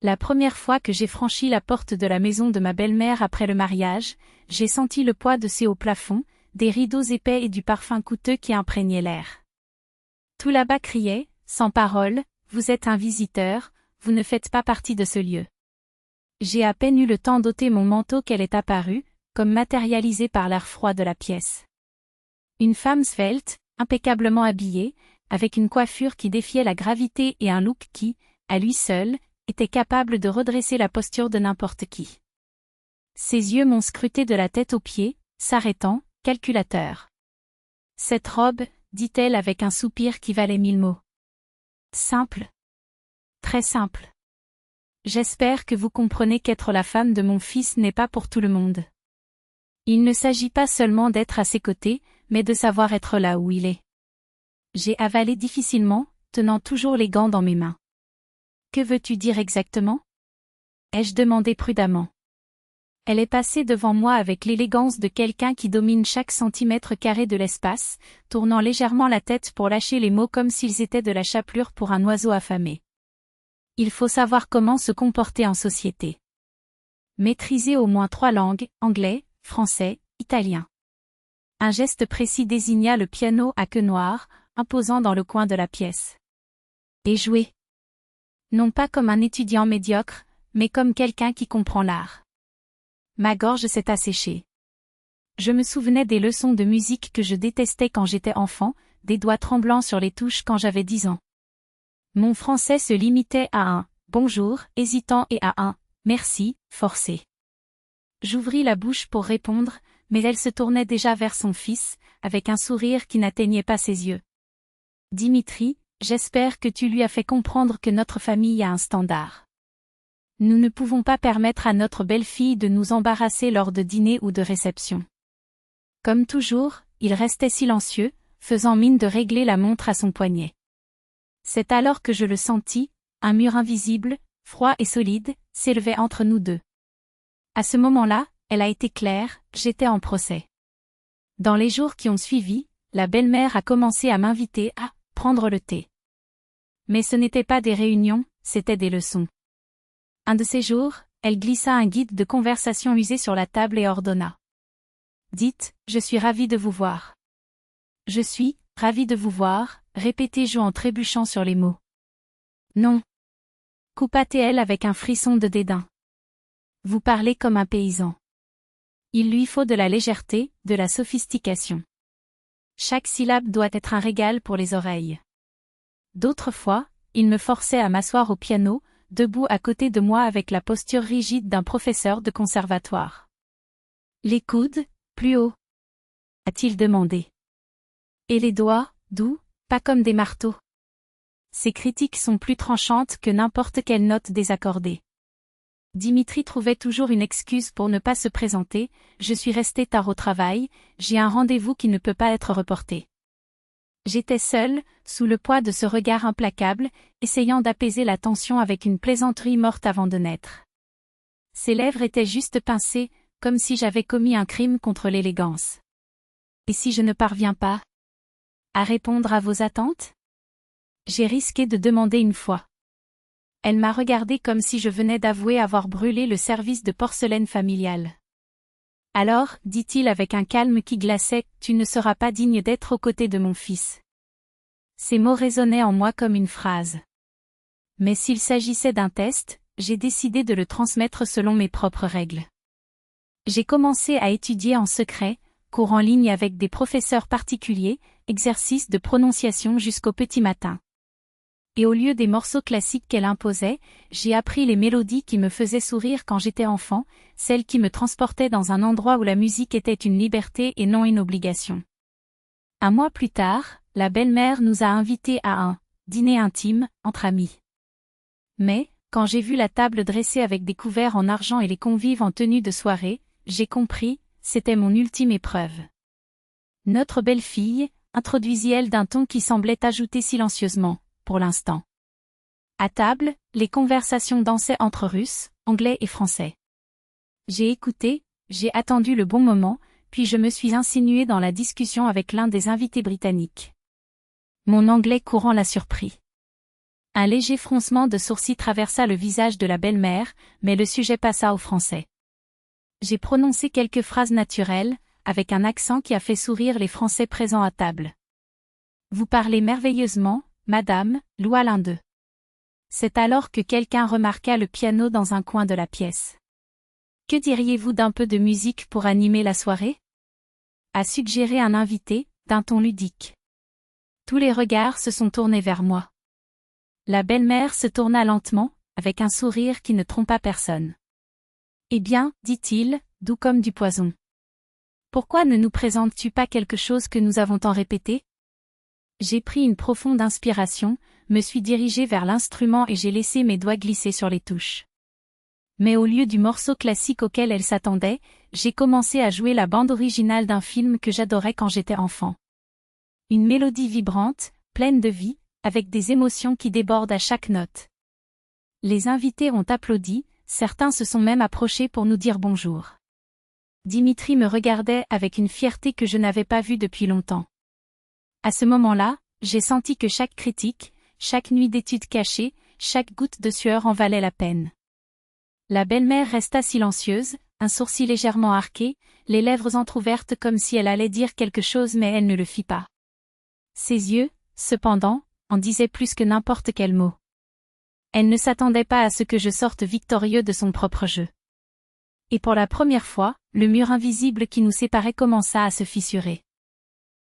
La première fois que j'ai franchi la porte de la maison de ma belle-mère après le mariage, j'ai senti le poids de ses hauts plafonds, des rideaux épais et du parfum coûteux qui imprégnaient l'air. Tout là-bas criait, sans parole, « Vous êtes un visiteur, vous ne faites pas partie de ce lieu. » J'ai à peine eu le temps d'ôter mon manteau qu'elle est apparue, comme matérialisée par l'air froid de la pièce. Une femme svelte, impeccablement habillée, avec une coiffure qui défiait la gravité et un look qui, à lui seul, était capable de redresser la posture de n'importe qui. Ses yeux m'ont scruté de la tête aux pieds, s'arrêtant, calculateur. Cette robe, dit-elle avec un soupir qui valait 1000 mots. Simple. Très simple. J'espère que vous comprenez qu'être la femme de mon fils n'est pas pour tout le monde. Il ne s'agit pas seulement d'être à ses côtés, mais de savoir être là où il est. J'ai avalé difficilement, tenant toujours les gants dans mes mains. Que veux-tu dire exactement? Ai-je demandé prudemment. Elle est passée devant moi avec l'élégance de quelqu'un qui domine chaque centimètre carré de l'espace, tournant légèrement la tête pour lâcher les mots comme s'ils étaient de la chapelure pour un oiseau affamé. Il faut savoir comment se comporter en société. Maîtriser au moins 3 langues, anglais, français, italien. Un geste précis désigna le piano à queue noire, imposant dans le coin de la pièce. Et jouer. Non pas comme un étudiant médiocre, mais comme quelqu'un qui comprend l'art. Ma gorge s'est asséchée. Je me souvenais des leçons de musique que je détestais quand j'étais enfant, des doigts tremblants sur les touches quand j'avais 10 ans. Mon français se limitait à un « bonjour » hésitant et à un « merci » forcé. J'ouvris la bouche pour répondre, mais elle se tournait déjà vers son fils, avec un sourire qui n'atteignait pas ses yeux. « Dimitri, j'espère que tu lui as fait comprendre que notre famille a un standard. Nous ne pouvons pas permettre à notre belle-fille de nous embarrasser lors de dîners ou de réceptions. » Comme toujours, il restait silencieux, faisant mine de régler la montre à son poignet. C'est alors que je le sentis, un mur invisible, froid et solide, s'élevait entre nous deux. À ce moment-là, elle a été claire, j'étais en procès. Dans les jours qui ont suivi, la belle-mère a commencé à m'inviter à prendre le thé. Mais ce n'était pas des réunions, c'étaient des leçons. Un de ces jours, elle glissa un guide de conversation usé sur la table et ordonna. « Dites, je suis ravie de vous voir. »« Je suis ravie de vous voir », répétait-je en trébuchant sur les mots. « Non. » coupa-t-elle avec un frisson de dédain. « Vous parlez comme un paysan. Il lui faut de la légèreté, de la sophistication. Chaque syllabe doit être un régal pour les oreilles. » D'autres fois, il me forçait à m'asseoir au piano, debout à côté de moi avec la posture rigide d'un professeur de conservatoire. « Les coudes, plus haut » a-t-il demandé. « Et les doigts, doux, pas comme des marteaux. » Ces critiques sont plus tranchantes que n'importe quelle note désaccordée. Dimitri trouvait toujours une excuse pour ne pas se présenter, je suis resté tard au travail, j'ai un rendez-vous qui ne peut pas être reporté. J'étais seule, sous le poids de ce regard implacable, essayant d'apaiser la tension avec une plaisanterie morte avant de naître. Ses lèvres étaient juste pincées, comme si j'avais commis un crime contre l'élégance. Et si je ne parviens pas à répondre à vos attentes? J'ai risqué de demander une fois. Elle m'a regardé comme si je venais d'avouer avoir brûlé le service de porcelaine familiale. Alors, dit-il avec un calme qui glaçait, tu ne seras pas digne d'être aux côtés de mon fils. Ces mots résonnaient en moi comme une phrase. Mais s'il s'agissait d'un test, j'ai décidé de le transmettre selon mes propres règles. J'ai commencé à étudier en secret, cours en ligne avec des professeurs particuliers, exercices de prononciation jusqu'au petit matin. Et au lieu des morceaux classiques qu'elle imposait, j'ai appris les mélodies qui me faisaient sourire quand j'étais enfant, celles qui me transportaient dans un endroit où la musique était une liberté et non une obligation. Un mois plus tard, la belle-mère nous a invités à un dîner intime, entre amis. Mais, quand j'ai vu la table dressée avec des couverts en argent et les convives en tenue de soirée, j'ai compris, c'était mon ultime épreuve. Notre belle-fille, introduisit-elle d'un ton qui semblait ajouter silencieusement. Pour l'instant. À table, les conversations dansaient entre Russes, Anglais et Français. J'ai écouté, j'ai attendu le bon moment, puis je me suis insinué dans la discussion avec l'un des invités britanniques. Mon anglais courant l'a surpris. Un léger froncement de sourcils traversa le visage de la belle-mère, mais le sujet passa au français. J'ai prononcé quelques phrases naturelles, avec un accent qui a fait sourire les Français présents à table. Vous parlez merveilleusement, madame, loua l'un d'eux. C'est alors que quelqu'un remarqua le piano dans un coin de la pièce. Que diriez-vous d'un peu de musique pour animer la soirée? A suggéré un invité, d'un ton ludique. Tous les regards se sont tournés vers moi. La belle-mère se tourna lentement, avec un sourire qui ne trompa personne. Eh bien, dit-il, doux comme du poison. Pourquoi ne nous présentes-tu pas quelque chose que nous avons tant répété? J'ai pris une profonde inspiration, me suis dirigé vers l'instrument et j'ai laissé mes doigts glisser sur les touches. Mais au lieu du morceau classique auquel elle s'attendait, j'ai commencé à jouer la bande originale d'un film que j'adorais quand j'étais enfant. Une mélodie vibrante, pleine de vie, avec des émotions qui débordent à chaque note. Les invités ont applaudi, certains se sont même approchés pour nous dire bonjour. Dimitri me regardait avec une fierté que je n'avais pas vue depuis longtemps. À ce moment-là, j'ai senti que chaque critique, chaque nuit d'études cachée, chaque goutte de sueur en valait la peine. La belle-mère resta silencieuse, un sourcil légèrement arqué, les lèvres entr'ouvertes comme si elle allait dire quelque chose mais elle ne le fit pas. Ses yeux, cependant, en disaient plus que n'importe quel mot. Elle ne s'attendait pas à ce que je sorte victorieux de son propre jeu. Et pour la première fois, le mur invisible qui nous séparait commença à se fissurer.